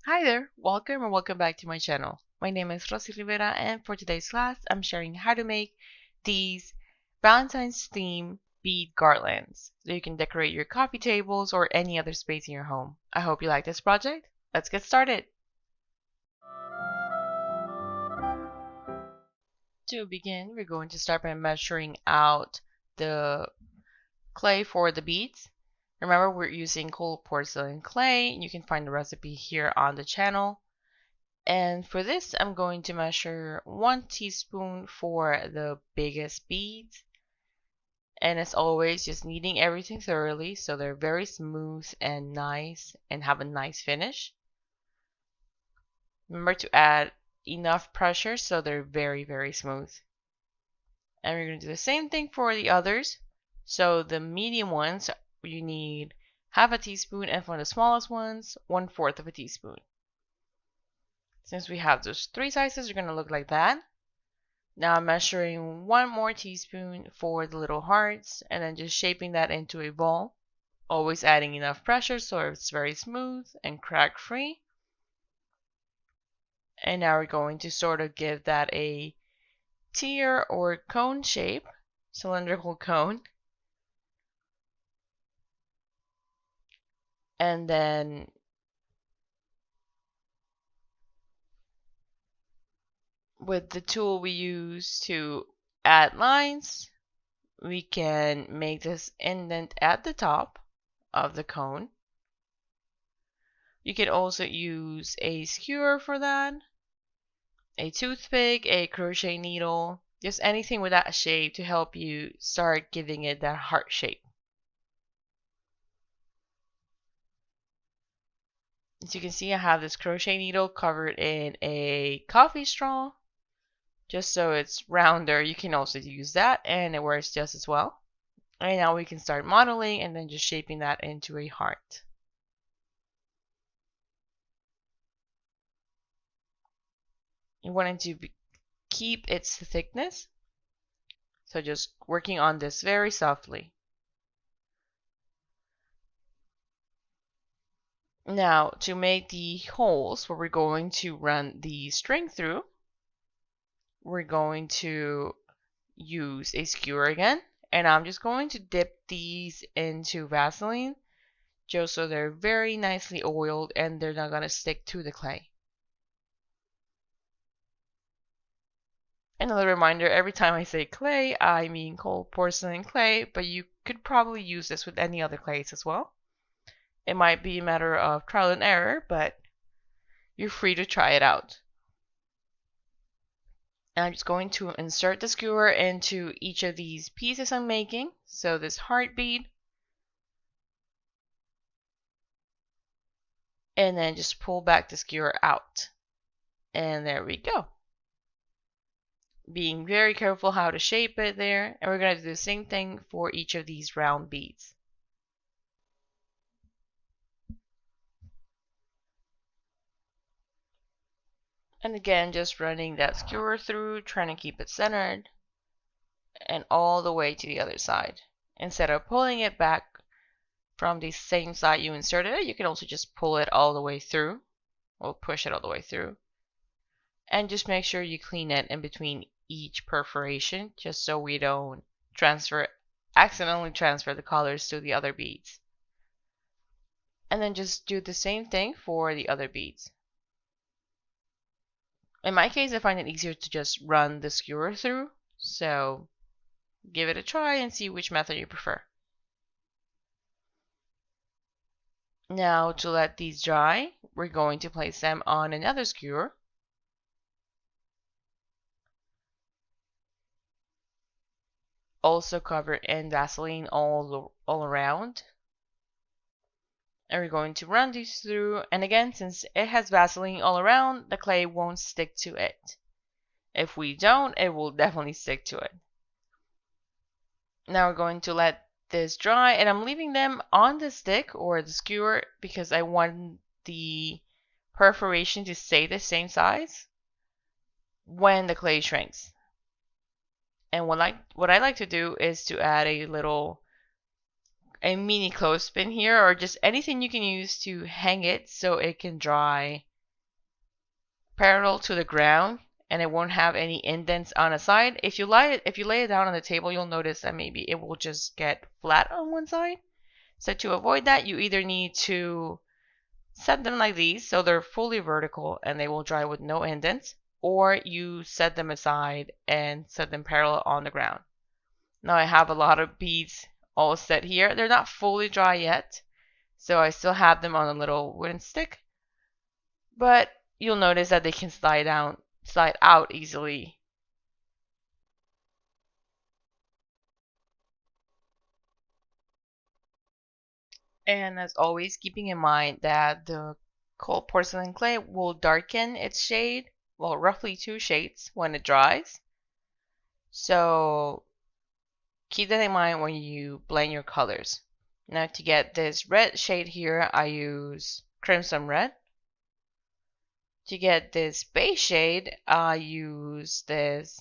Hi there, welcome or welcome back to my channel. My name is Rossy Rivera and for today's class I'm sharing how to make these Valentine's theme bead garlands so you can decorate your coffee tables or any other space in your home. I hope you like this project. Let's get started. To begin, we're going to start by measuring out the clay for the beads. Remember, we're using cold porcelain clay. You can find the recipe here on the channel. And for this, I'm going to measure 1 teaspoon for the biggest beads. And as always, just kneading everything thoroughly so they're very smooth and nice and have a nice finish. Remember to add enough pressure so they're very smooth. And we're going to do the same thing for the others. So the medium ones, you need half a teaspoon, and for the smallest ones, 1/4 of a teaspoon. Since we have those 3 sizes, they're going to look like that. Now I'm measuring 1 more teaspoon for the little hearts and then just shaping that into a ball. Always adding enough pressure so it's very smooth and crack free. And now we're going to sort of give that a tear or cone shape, cylindrical cone. And then with the tool we use to add lines, we can make this indent at the top of the cone. You can also use a skewer for that, a toothpick, a crochet needle, just anything with that shape to help you start giving it that heart shape. As you can see, I have this crochet needle covered in a coffee straw, just so it's rounder. You can also use that and it works just as well. And now we can start modeling and then just shaping that into a heart. You want it to keep its thickness, so just working on this very softly. Now to make the holes where we're going to run the string through, we're going to use a skewer again, and I'm just going to dip these into Vaseline just so they're very nicely oiled and they're not going to stick to the clay. Another reminder, every time I say clay, I mean cold porcelain clay, but you could probably use this with any other clays as well. It might be a matter of trial and error, but you're free to try it out. And I'm just going to insert the skewer into each of these pieces I'm making. So this heart bead, and then just pull back the skewer out. And there we go. Being very careful how to shape it there. And we're going to do the same thing for each of these round beads. And again, just running that skewer through, trying to keep it centered, and all the way to the other side. Instead of pulling it back from the same side you inserted it, you can also just pull it all the way through, or push it all the way through. And just make sure you clean it in between each perforation, just so we don't accidentally transfer the colors to the other beads. And then just do the same thing for the other beads. In my case, I find it easier to just run the skewer through, so give it a try and see which method you prefer. Now to let these dry, we're going to place them on another skewer. Also covered in Vaseline all around. And we're going to run these through, and again, since it has Vaseline all around, the clay won't stick to it. If we don't, it will definitely stick to it. Now we're going to let this dry, and I'm leaving them on the stick or the skewer because I want the perforation to stay the same size when the clay shrinks. And what I like to do is to add a mini clothespin here, or just anything you can use to hang it so it can dry parallel to the ground and it won't have any indents on the side. If you lay it down on the table, you'll notice that maybe it will just get flat on one side. So to avoid that, you either need to set them like these so they're fully vertical and they will dry with no indents, or you set them aside and set them parallel on the ground. Now I have a lot of beads all set here. They're not fully dry yet, so I still have them on a little wooden stick, but you'll notice that they can slide out easily. And as always, keeping in mind that the cold porcelain clay will darken its shade, well, roughly 2 shades when it dries. So keep that in mind when you blend your colors. Now to get this red shade here, I use crimson red. To get this beige shade, I use this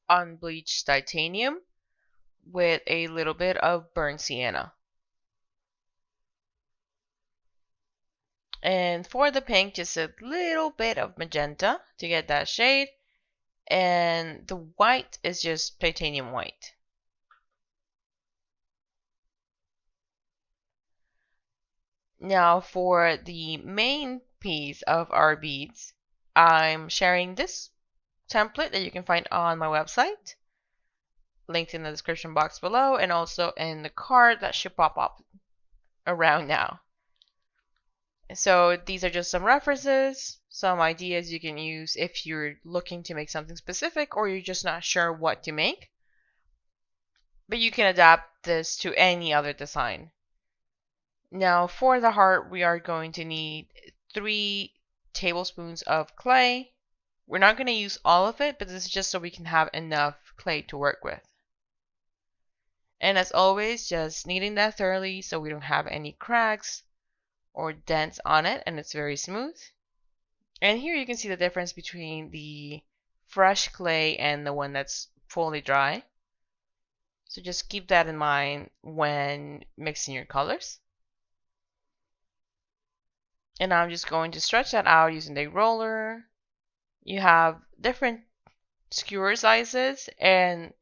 unbleached titanium with a little bit of burnt sienna. And for the pink, just a little bit of magenta to get that shade. And the white is just titanium white. Now for the main piece of our beads, I'm sharing this template that you can find on my website, linked in the description box below, and also in the card that should pop up around now. So these are just some references, some ideas you can use if you're looking to make something specific or you're just not sure what to make. But you can adapt this to any other design. Now for the heart, we are going to need 3 tablespoons of clay. We're not going to use all of it, but this is just so we can have enough clay to work with. And as always, just kneading that thoroughly so we don't have any cracks or dents on it, and it's very smooth. And here you can see the difference between the fresh clay and the one that's fully dry. So just keep that in mind when mixing your colors. And I'm just going to stretch that out using the roller. You have different skewer sizes, and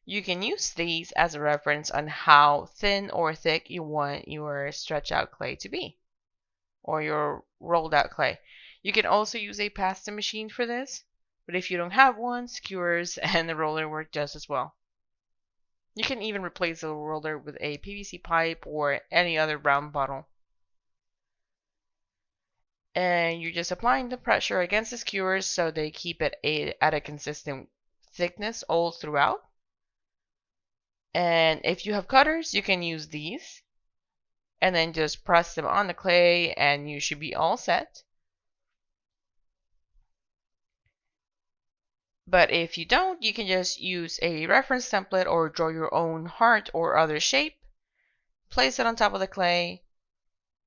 you can use these as a reference on how thin or thick you want your stretch out clay to be, or your rolled out clay. You can also use a pasta machine for this, but if you don't have one, skewers and the roller work just as well. You can even replace the roller with a PVC pipe or any other round bottle. And you're just applying the pressure against the skewers so they keep it at a consistent thickness all throughout. And if you have cutters, you can use these and then just press them on the clay and you should be all set. But if you don't, you can just use a reference template or draw your own heart or other shape, place it on top of the clay,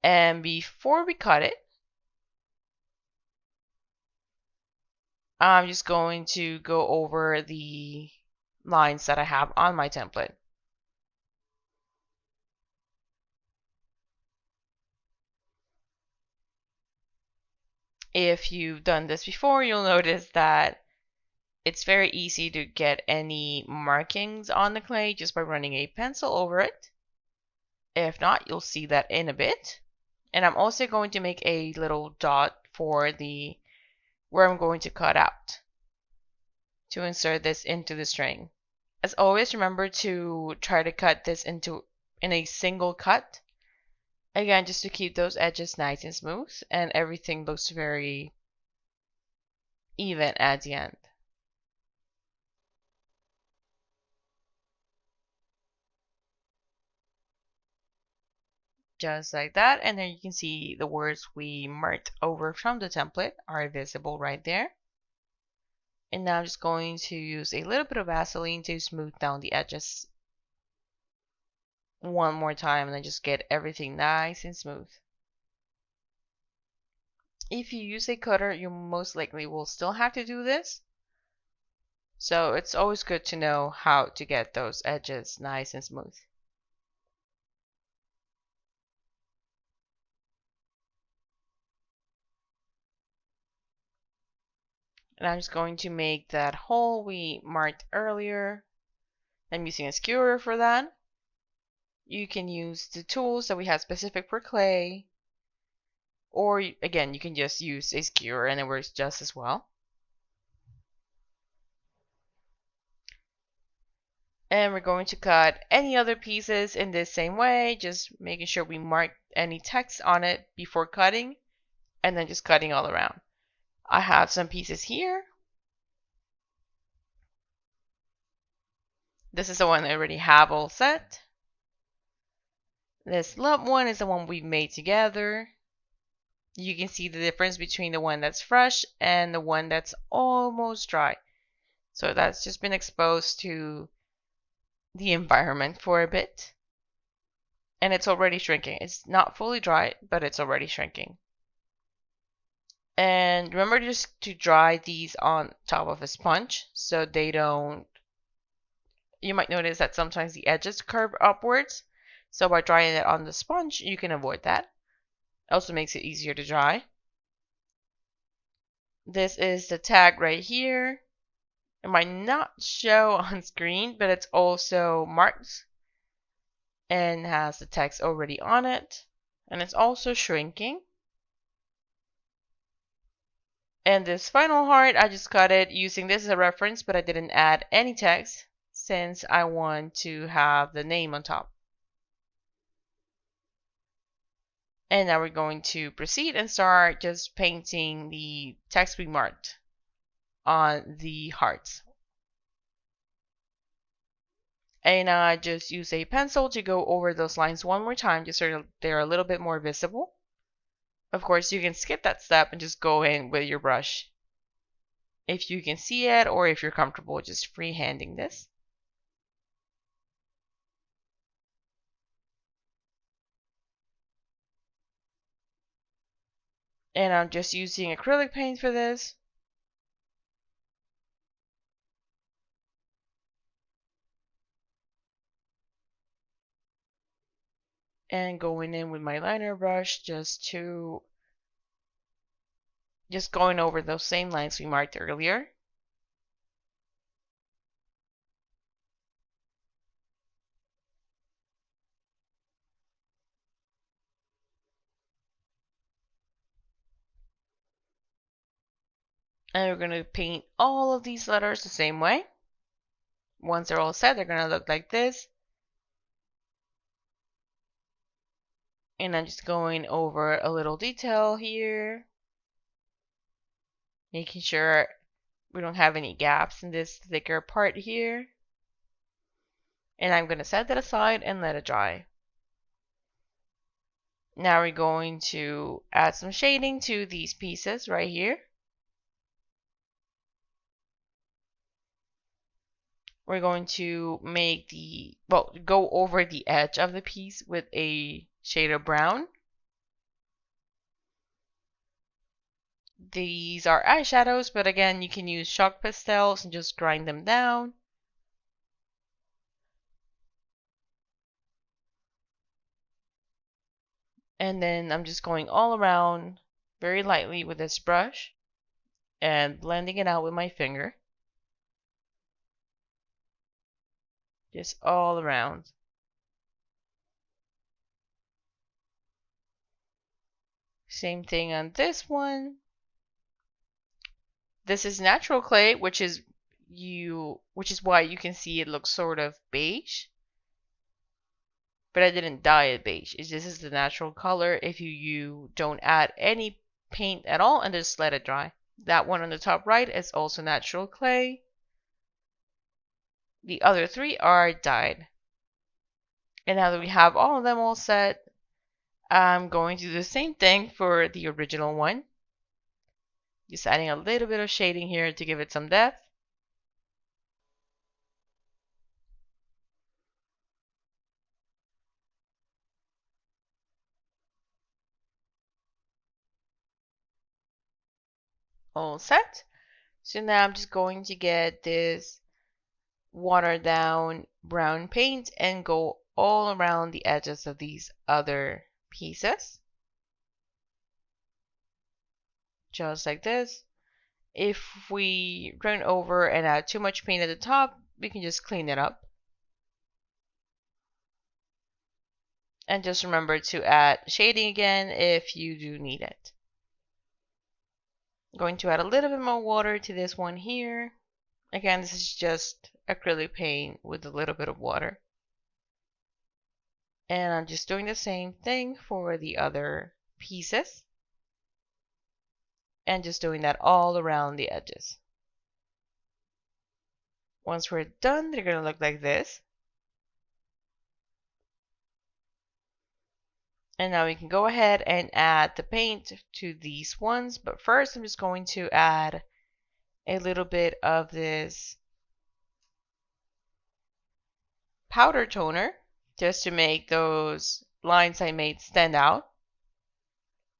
and before we cut it, I'm just going to go over the lines that I have on my template. If you've done this before, you'll notice that it's very easy to get any markings on the clay just by running a pencil over it. If not, you'll see that in a bit. And I'm also going to make a little dot for the where I'm going to cut out to insert this into the string. As always, remember to try to cut this in a single cut. Again, just to keep those edges nice and smooth and everything looks very even at the end. Just like that, and then you can see the words we marked over from the template are visible right there. And now I'm just going to use a little bit of Vaseline to smooth down the edges one more time and then just get everything nice and smooth. If you use a cutter, you most likely will still have to do this. So it's always good to know how to get those edges nice and smooth. And I'm just going to make that hole we marked earlier. I'm using a skewer for that. You can use the tools that we have specific for clay. Or again, you can just use a skewer and it works just as well. And we're going to cut any other pieces in this same way, just making sure we mark any text on it before cutting, and then just cutting all around. I have some pieces here. This is the one I already have all set. This lump one is the one we made together. You can see the difference between the one that's fresh and the one that's almost dry. So that's just been exposed to the environment for a bit. And it's already shrinking. It's not fully dry, but it's already shrinking. And remember just to dry these on top of a sponge so they don't, you might notice that sometimes the edges curve upwards. So by drying it on the sponge, you can avoid that. Also makes it easier to dry. This is the tag right here. It might not show on screen, but it's also marked and has the text already on it. And it's also shrinking. And this final heart, I just cut it using this as a reference, but I didn't add any text since I want to have the name on top. And now we're going to proceed and start just painting the text we marked on the hearts. And I just use a pencil to go over those lines one more time just so they're a little bit more visible. Of course, you can skip that step and just go in with your brush if you can see it or if you're comfortable just freehanding this. And I'm just using acrylic paint for this. And going in with my liner brush just going over those same lines we marked earlier. And we're going to paint all of these letters the same way. Once they're all set, they're going to look like this. And I'm just going over a little detail here, making sure we don't have any gaps in this thicker part here. And I'm going to set that aside and let it dry. Now we're going to add some shading to these pieces right here. We're going to make go over the edge of the piece with a shade of brown. These are eyeshadows, but again, you can use chalk pastels and just grind them down. And then I'm just going all around very lightly with this brush and blending it out with my finger. Just all around. Same thing on this one. This is natural clay, which is why you can see it looks sort of beige. But I didn't dye it beige. This is the natural color if you don't add any paint at all and just let it dry. That one on the top right is also natural clay. The other three are dyed. And now that we have all of them all set, I'm going to do the same thing for the original one. Just adding a little bit of shading here to give it some depth. All set. So now I'm just going to get this watered down brown paint and go all around the edges of these other pieces. Just like this. If we run over and add too much paint at the top, we can just clean it up. And just remember to add shading again if you do need it. I'm going to add a little bit more water to this one here. Again, this is just acrylic paint with a little bit of water. And I'm just doing the same thing for the other pieces. And just doing that all around the edges. Once we're done, they're going to look like this. And now we can go ahead and add the paint to these ones. But first, I'm just going to add a little bit of this powder toner just to make those lines I made stand out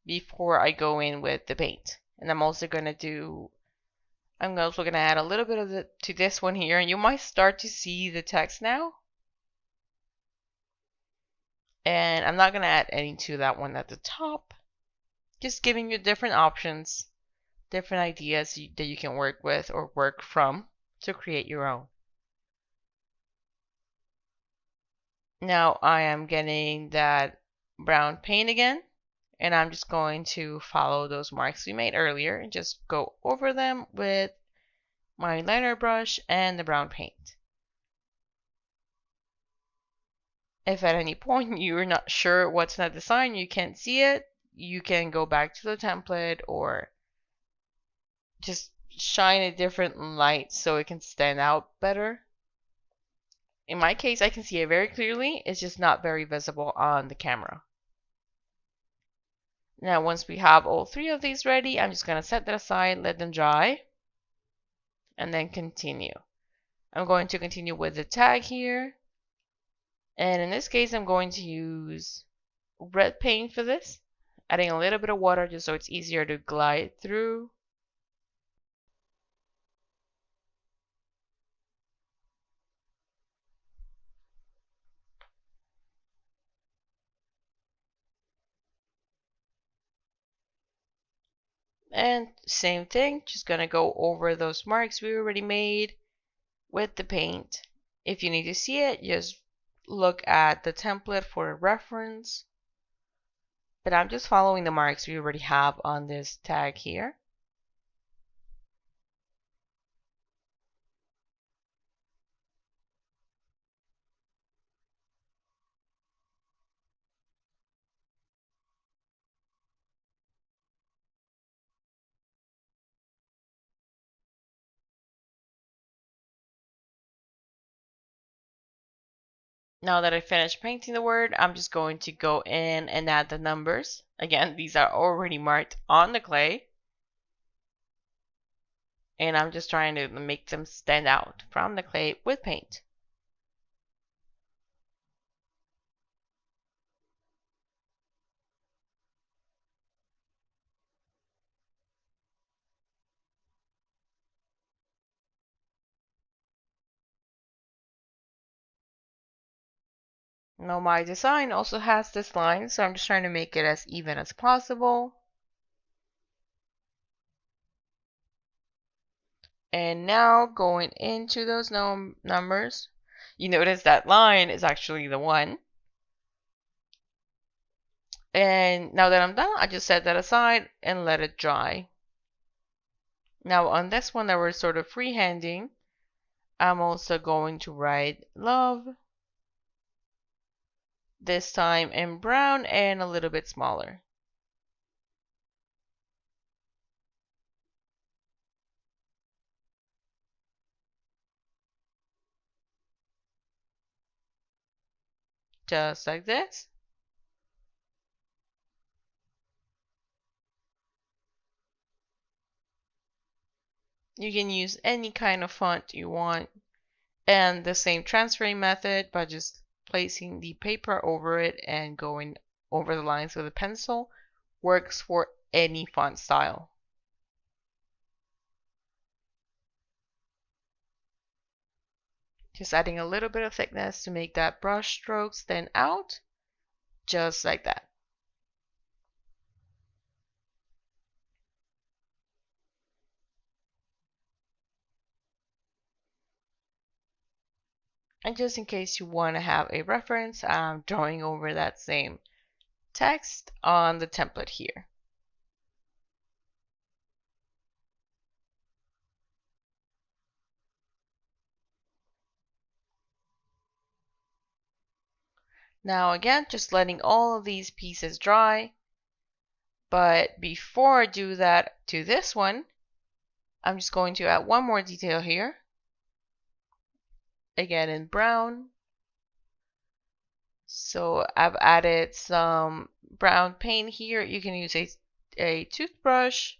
before I go in with the paint. And I'm also going to add a little bit of it to this one here, and you might start to see the text now. And I'm not going to add any to that one at the top. Just giving you different options, different ideas that you can work with or work from to create your own. Now I am getting that brown paint again, and I'm just going to follow those marks we made earlier and just go over them with my liner brush and the brown paint. If at any point you're not sure what's in that design, you can't see it, you can go back to the template or just shine a different light so it can stand out better. In my case, I can see it very clearly, it's just not very visible on the camera. Now once we have all three of these ready, I'm just going to set that aside, let them dry, and then continue. I'm going to continue with the tag here. And in this case, I'm going to use red paint for this, adding a little bit of water just so it's easier to glide through. And same thing, just gonna go over those marks we already made with the paint. If you need to see it, just look at the template for a reference. But I'm just following the marks we already have on this tag here. Now that I finished painting the word, I'm just going to go in and add the numbers. Again, these are already marked on the clay. And I'm just trying to make them stand out from the clay with paint. Now my design also has this line, so I'm just trying to make it as even as possible. And now going into those numbers, you notice that line is actually the 1. And now that I'm done, I just set that aside and let it dry. Now on this one that we're sort of freehanding, I'm also going to write love. This time in brown and a little bit smaller. Just like this. You can use any kind of font you want, and the same transferring method by just placing the paper over it and going over the lines with a pencil works for any font style. Just adding a little bit of thickness to make that brush stroke stand out, just like that. And just in case you want to have a reference, I'm drawing over that same text on the template here. Now again, just letting all of these pieces dry. But before I do that to this one, I'm just going to add one more detail here. Again in brown. So I've added some brown paint here. You can use a toothbrush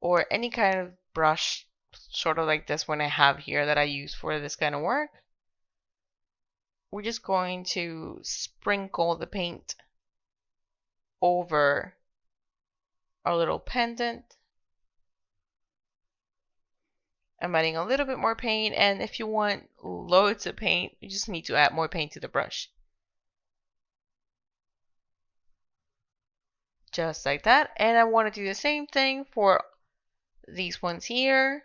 or any kind of brush, sort of like this one I have here that I use for this kind of work. We're just going to sprinkle the paint over our little pendant. I'm adding a little bit more paint, and if you want loads of paint, you just need to add more paint to the brush. Just like that. And I want to do the same thing for these ones here.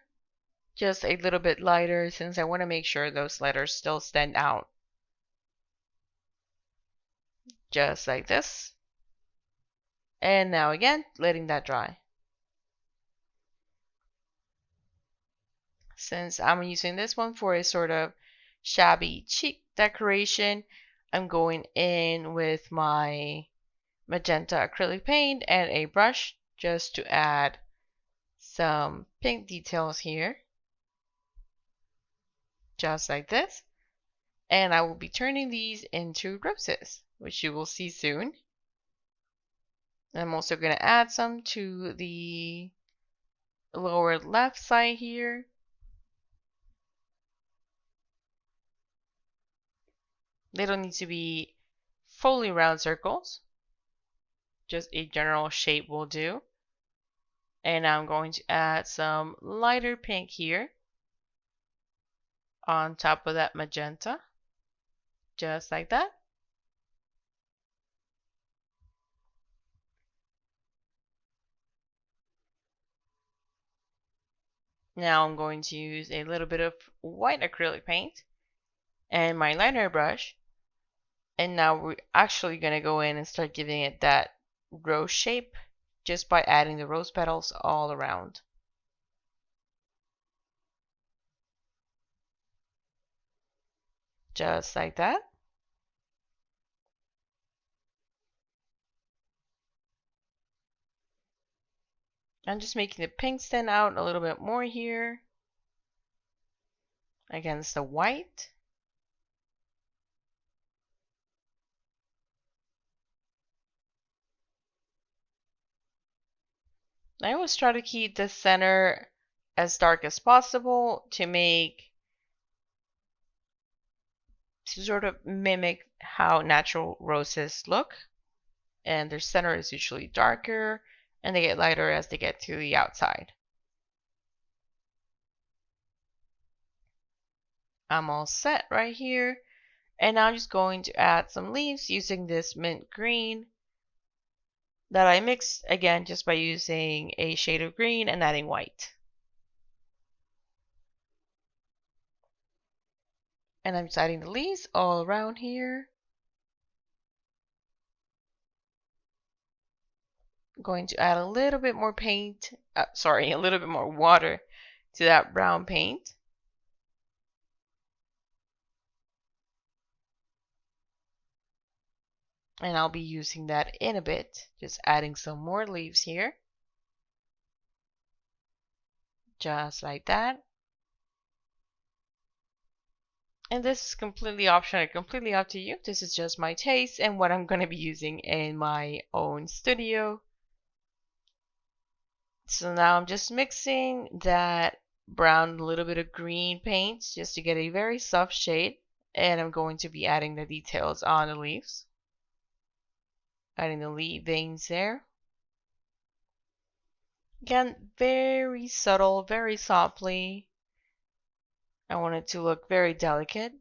Just a little bit lighter since I want to make sure those letters still stand out. Just like this. And now again, letting that dry. Since I'm using this one for a sort of shabby chic decoration, I'm going in with my magenta acrylic paint and a brush just to add some pink details here. Just like this. And I will be turning these into roses, which you will see soon. I'm also going to add some to the lower left side here. They don't need to be fully round circles. Just a general shape will do. And I'm going to add some lighter pink here on top of that magenta. Just like that. Now I'm going to use a little bit of white acrylic paint and my liner brush. And now we're actually going to go in and start giving it that rose shape just by adding the rose petals all around. Just like that. I'm just making the pink stand out a little bit more here against the white. I always try to keep the center as dark as possible to sort of mimic how natural roses look. And their center is usually darker and they get lighter as they get to the outside. I'm all set right here. And now I'm just going to add some leaves using this mint green that I mixed again just by using a shade of green and adding white. And I'm just adding the leaves all around here. I'm going to add a little bit more paint, a little bit more water to that brown paint. And I'll be using that in a bit, just adding some more leaves here. Just like that. And this is completely optional, completely up to you. This is just my taste and what I'm going to be using in my own studio. So now I'm just mixing that brown, a little bit of green paint just to get a very soft shade. And I'm going to be adding the details on the leaves. Adding the leaf veins there. Again, very subtle, very softly. I want it to look very delicate.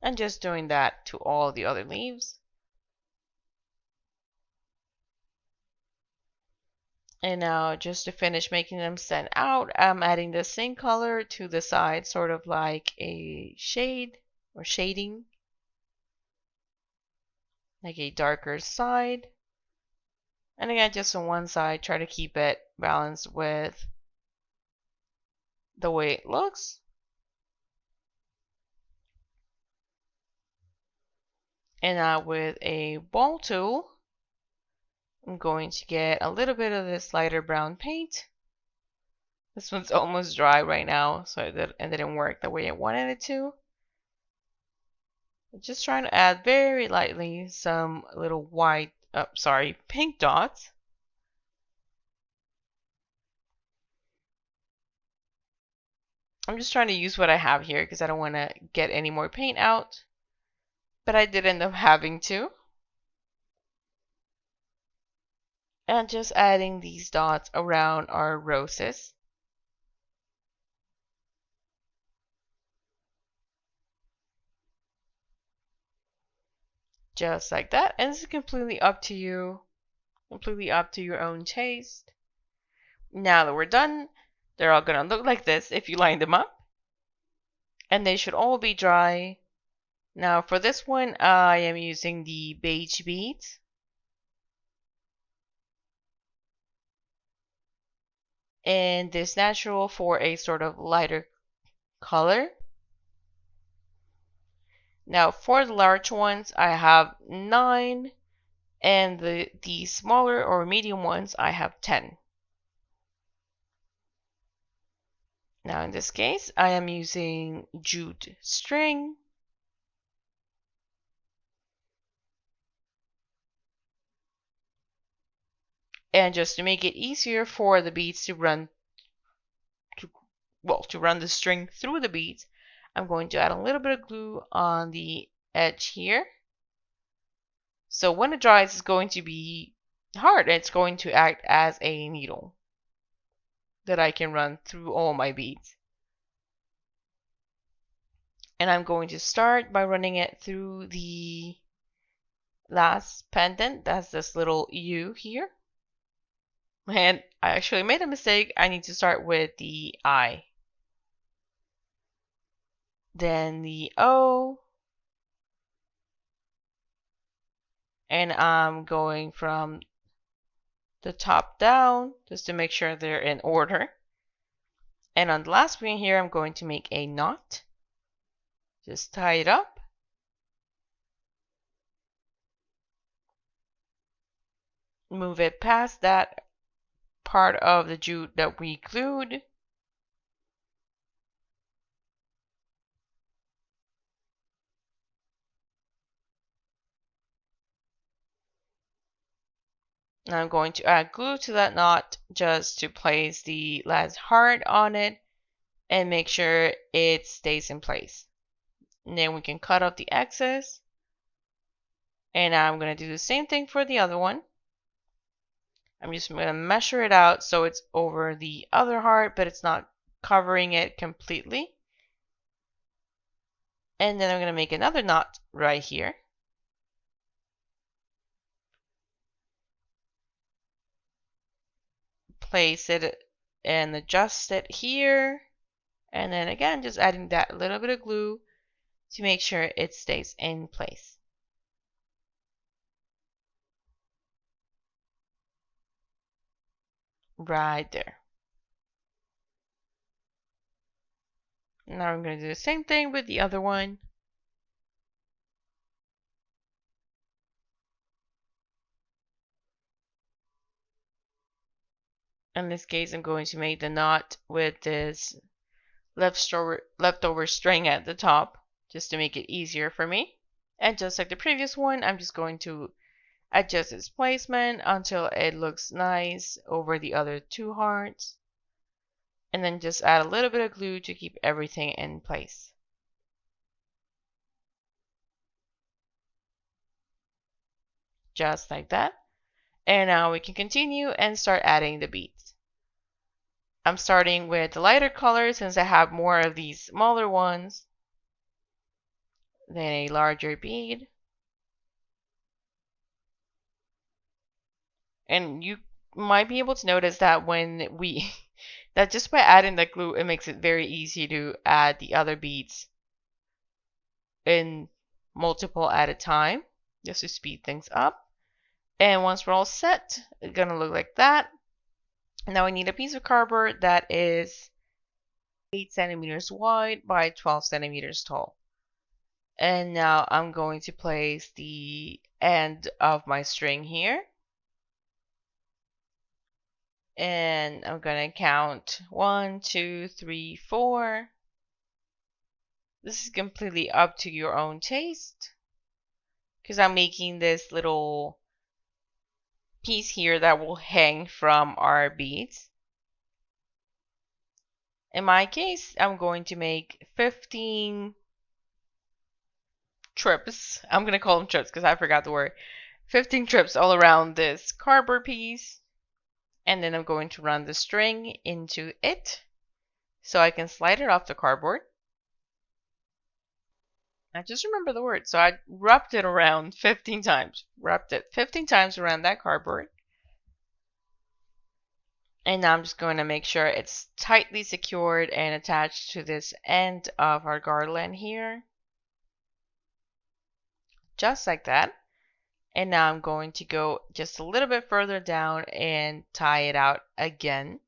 And just doing that to all the other leaves. And now just to finish making them stand out, I'm adding the same color to the side, sort of like a shade or shading, like a darker side. And again, just on one side, try to keep it balanced with the way it looks. And now with a ball tool, I'm going to get a little bit of this lighter brown paint. This one's almost dry right now, so it didn't work the way I wanted it to. Just trying to add very lightly some little pink dots. I'm just trying to use what I have here because I don't want to get any more paint out. But I did end up having to. And just adding these dots around our roses. Just like that. And this is completely up to you. Completely up to your own taste. Now that we're done, they're all going to look like this if you line them up. And they should all be dry. Now for this one, I am using the beige beads. And this natural for a sort of lighter color. Now for the large ones, I have 9, and the smaller or medium ones, I have 10. Now in this case, I am using jute string. And just to make it easier for the beads to run the string through the beads, I'm going to add a little bit of glue on the edge here. So when it dries, it's going to be hard. It's going to act as a needle that I can run through all my beads. And I'm going to start by running it through the last pendant. That's this little U here. And I actually made a mistake. I need to start with the I. Then the O. And I'm going from the top down just to make sure they're in order. And on the last one here, I'm going to make a knot. Just tie it up. Move it past that part of the jute that we glued. Now I'm going to add glue to that knot just to place the last heart on it and make sure it stays in place. And then we can cut off the excess. And now I'm going to do the same thing for the other one. I'm just going to measure it out so it's over the other heart, but it's not covering it completely. And then I'm going to make another knot right here. Place it and adjust it here. And then again, just adding that little bit of glue to make sure it stays in place. Right there. Now I'm going to do the same thing with the other one. In this case, I'm going to make the knot with this leftover string at the top, just to make it easier for me. And just like the previous one, I'm just going to adjust its placement until it looks nice over the other two hearts. And then just add a little bit of glue to keep everything in place. Just like that. And now we can continue and start adding the beads. I'm starting with the lighter color since I have more of these smaller ones than a larger bead. And you might be able to notice that when we that just by adding the glue, it makes it very easy to add the other beads in multiple at a time, just to speed things up. And once we're all set, it's gonna look like that. Now we need a piece of cardboard that is 8 centimeters wide by 12 centimeters tall. And now I'm going to place the end of my string here. And I'm going to count 1, 2, 3, 4. This is completely up to your own taste, because I'm making this little piece here that will hang from our beads. In my case, I'm going to make 15 trips. I'm going to call them trips because I forgot the word. 15 trips all around this cardboard piece. And then I'm going to run the string into it so I can slide it off the cardboard. I just remember the word. So I wrapped it around 15 times. Wrapped it 15 times around that cardboard. And now I'm just going to make sure it's tightly secured and attached to this end of our garland here. Just like that. And now I'm going to go just a little bit further down and tie it out again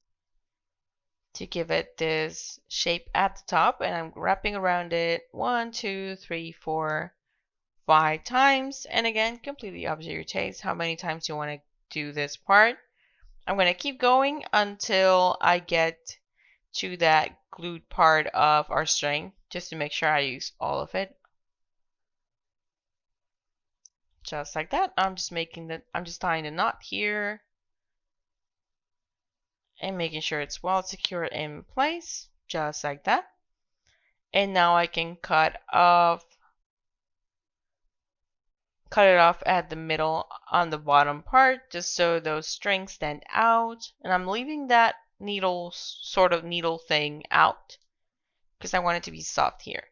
to give it this shape at the top. And I'm wrapping around it 1, 2, 3, 4, 5 times. And again, completely up to your taste how many times you want to do this part. I'm going to keep going until I get to that glued part of our string, just to make sure I use all of it. Just like that. I'm just tying the knot here and making sure it's well secured in place, just like that. And now I can cut it off at the middle on the bottom part, just so those strings stand out. And I'm leaving that needle thing out because I want it to be soft here.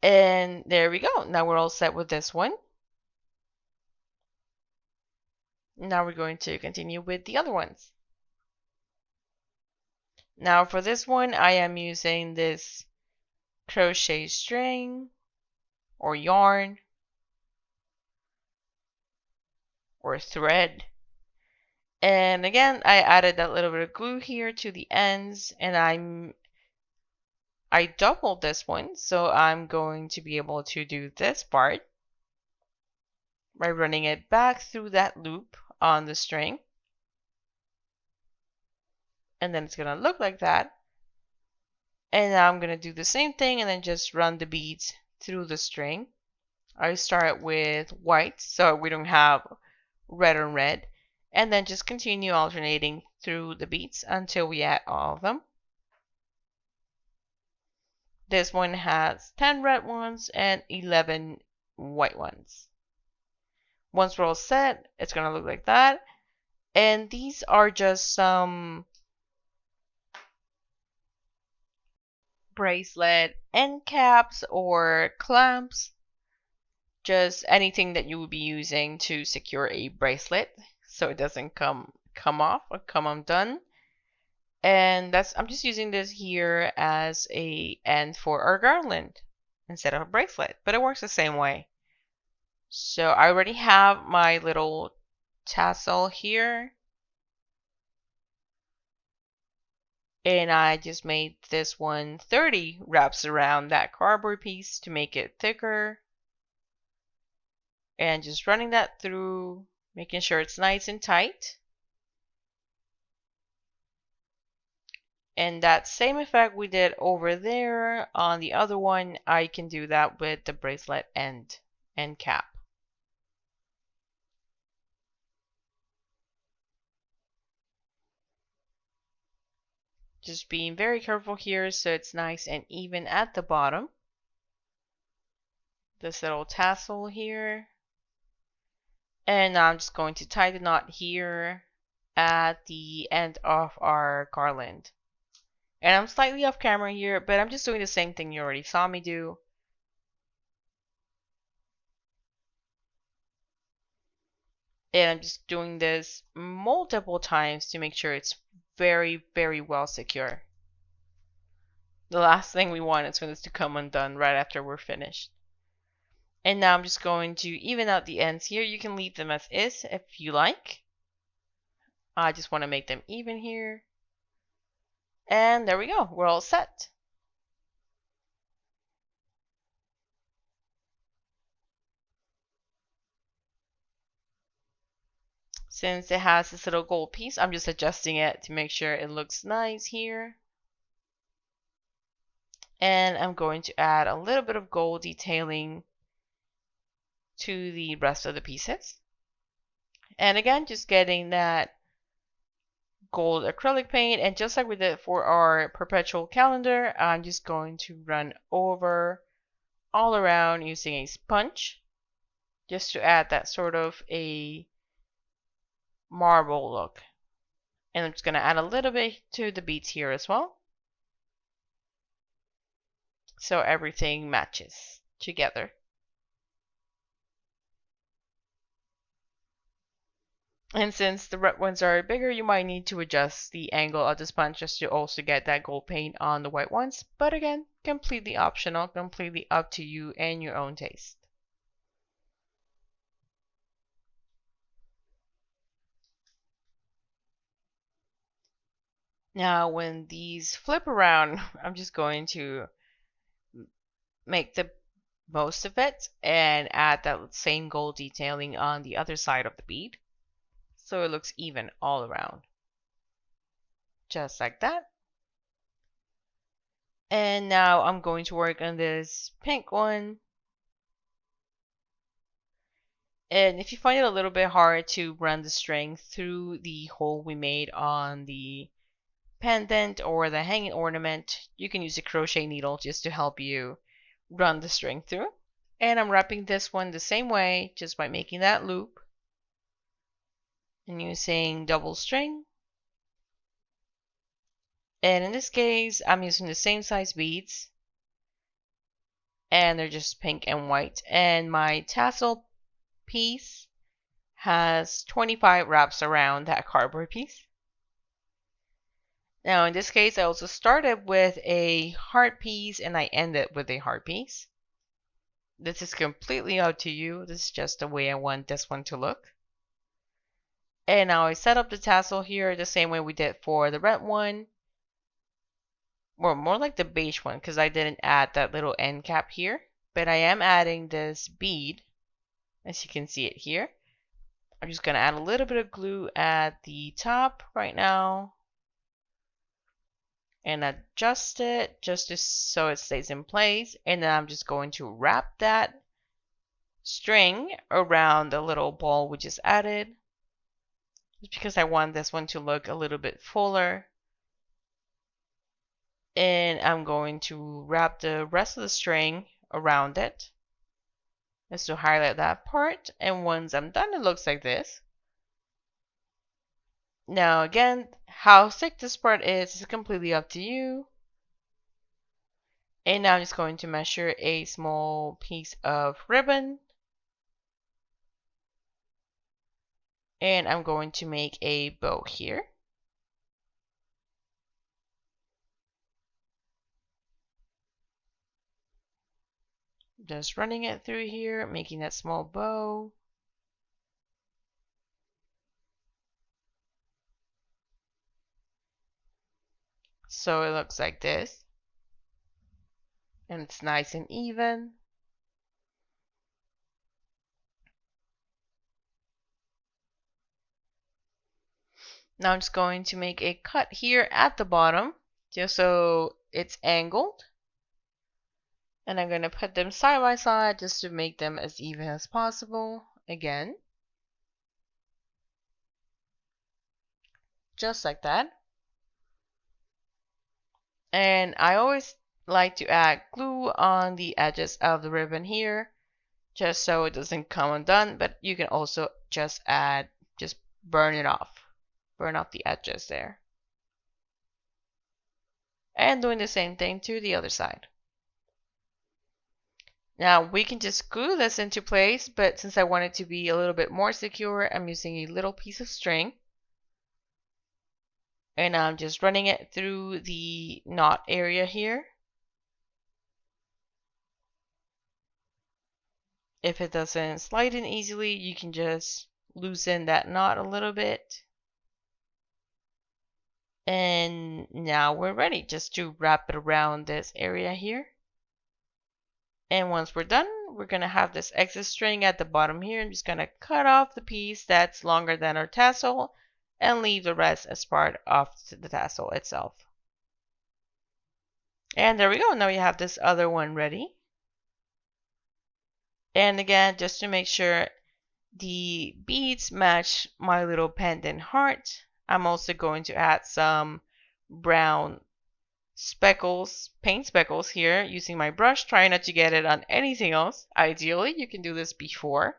And there we go. Now we're all set with this one. Now we're going to continue with the other ones. Now for this one, I am using this crochet string or yarn or thread. And again, I added that little bit of glue here to the ends, and I doubled this one, so I'm going to be able to do this part by running it back through that loop on the string. And then it's going to look like that. And now I'm going to do the same thing and then just run the beads through the string. I start with white so we don't have red on red. And then just continue alternating through the beads until we add all of them. This one has 10 red ones and 11 white ones. Once we're all set, it's going to look like that. And these are just some bracelet end caps or clamps. Just anything that you would be using to secure a bracelet so it doesn't come off or come undone. And I'm just using this here as a end for our garland instead of a bracelet, but it works the same way. So I already have my little tassel here, and I just made this one 30 wraps around that cardboard piece to make it thicker, and just running that through, making sure it's nice and tight. And that same effect we did over there on the other one, I can do that with the bracelet end cap. Just being very careful here so it's nice and even at the bottom. This little tassel here. And now I'm just going to tie the knot here at the end of our garland. And I'm slightly off camera here, but I'm just doing the same thing you already saw me do. And I'm just doing this multiple times to make sure it's very, very well secure. The last thing we want is for this to come undone right after we're finished. And now I'm just going to even out the ends here. You can leave them as is if you like. I just want to make them even here. And there we go. We're all set. Since it has this little gold piece, I'm just adjusting it to make sure it looks nice here. And I'm going to add a little bit of gold detailing to the rest of the pieces. And again, just getting that gold acrylic paint, and just like we did for our perpetual calendar, I'm just going to run over all around using a sponge just to add that sort of a marble look. And I'm just going to add a little bit to the beads here as well, so everything matches together. And since the red ones are bigger, you might need to adjust the angle of the sponge just to also get that gold paint on the white ones. But again, completely optional, completely up to you and your own taste. Now, when these flip around, I'm just going to make the most of it and add that same gold detailing on the other side of the bead, so it looks even all around. Just like that. And now I'm going to work on this pink one. And if you find it a little bit hard to run the string through the hole we made on the pendant or the hanging ornament, you can use a crochet needle just to help you run the string through. And I'm wrapping this one the same way, just by making that loop and using double string. And in this case, I'm using the same size beads, and they're just pink and white. And my tassel piece has 25 wraps around that cardboard piece. Now in this case, I also started with a heart piece and I ended with a heart piece. This is completely up to you. This is just the way I want this one to look. And now I set up the tassel here the same way we did for the red one. Or more like the beige one, because I didn't add that little end cap here. But I am adding this bead, as you can see it here. I'm just going to add a little bit of glue at the top right now and adjust it so it stays in place. And then I'm just going to wrap that string around the little ball we just added, just because I want this one to look a little bit fuller. And I'm going to wrap the rest of the string around it just to highlight that part. And once I'm done, it looks like this. Now again, how thick this part is completely up to you. And now I'm just going to measure a small piece of ribbon. And I'm going to make a bow here. Just running it through here, making that small bow. So it looks like this. And it's nice and even. Now I'm just going to make a cut here at the bottom, just so it's angled. And I'm going to put them side by side just to make them as even as possible. Again, just like that. And I always like to add glue on the edges of the ribbon here, just so it doesn't come undone. But you can also just burn it off. Burn off the edges there. And doing the same thing to the other side. Now we can just glue this into place, but since I want it to be a little bit more secure, I'm using a little piece of string. And I'm just running it through the knot area here. If it doesn't slide in easily, you can just loosen that knot a little bit. And now we're ready just to wrap it around this area here. And once we're done, we're going to have this excess string at the bottom here. I'm just going to cut off the piece that's longer than our tassel and leave the rest as part of the tassel itself. And there we go. Now we have this other one ready. And again, just to make sure the beads match my little pendant heart, I'm also going to add some brown speckles, paint speckles here using my brush. Try not to get it on anything else. Ideally, you can do this before,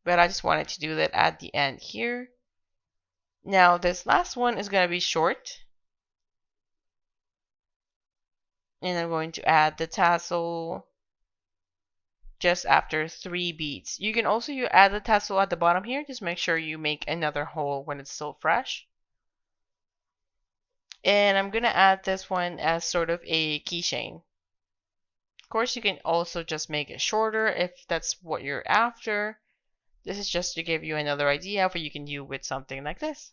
but I just wanted to do that at the end here. Now this last one is going to be short, and I'm going to add the tassel just after 3 beads. You can also add the tassel at the bottom here. Just make sure you make another hole when it's still fresh. And I'm going to add this one as sort of a keychain. Of course, you can also just make it shorter if that's what you're after. This is just to give you another idea of what you can do with something like this.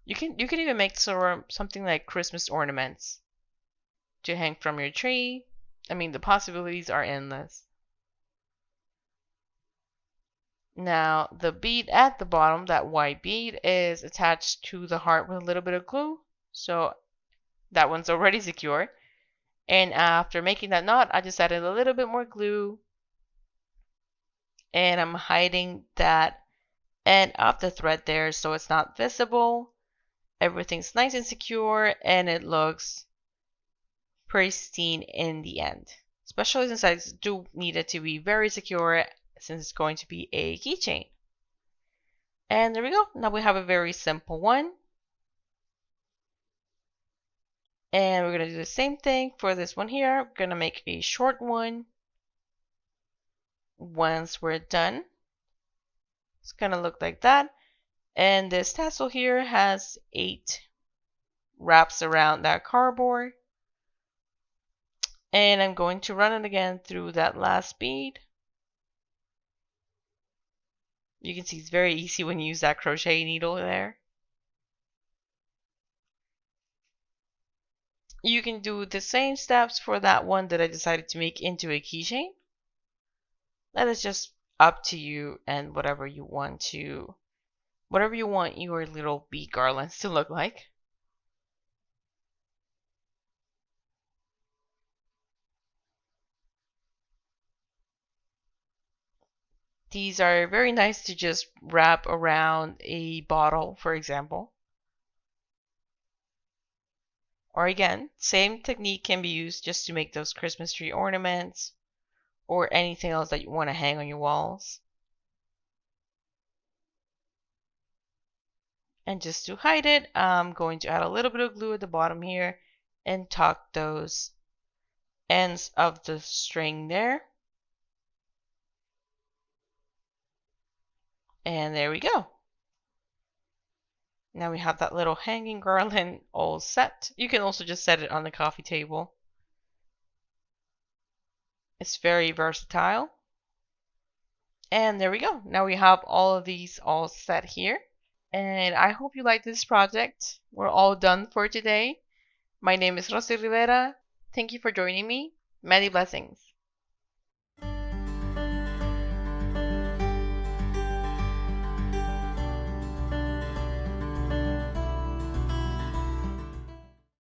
You can even make something like Christmas ornaments to hang from your tree. I mean, the possibilities are endless. Now, the bead at the bottom, that white bead, is attached to the heart with a little bit of glue. So that one's already secure. And after making that knot, I just added a little bit more glue. And I'm hiding that end of the thread there so it's not visible. Everything's nice and secure, and it looks pristine in the end. Especially since I do need it to be very secure, since it's going to be a keychain. And there we go. Now we have a very simple one. And we're going to do the same thing for this one here. We're going to make a short one. Once we're done, it's going to look like that. And this tassel here has 8 wraps around that cardboard. And I'm going to run it again through that last bead. You can see it's very easy when you use that crochet needle there. You can do the same steps for that one that I decided to make into a keychain. That is just up to you and whatever you want your little bead garlands to look like. These are very nice to just wrap around a bottle, for example. Or again, same technique can be used just to make those Christmas tree ornaments or anything else that you want to hang on your walls. And just to hide it, I'm going to add a little bit of glue at the bottom here and tuck those ends of the string there. And there we go. Now we have that little hanging garland all set. You can also just set it on the coffee table. It's very versatile. And there we go. Now we have all of these all set here. And I hope you like this project. We're all done for today. My name is Rossy Rivera. Thank you for joining me. Many blessings.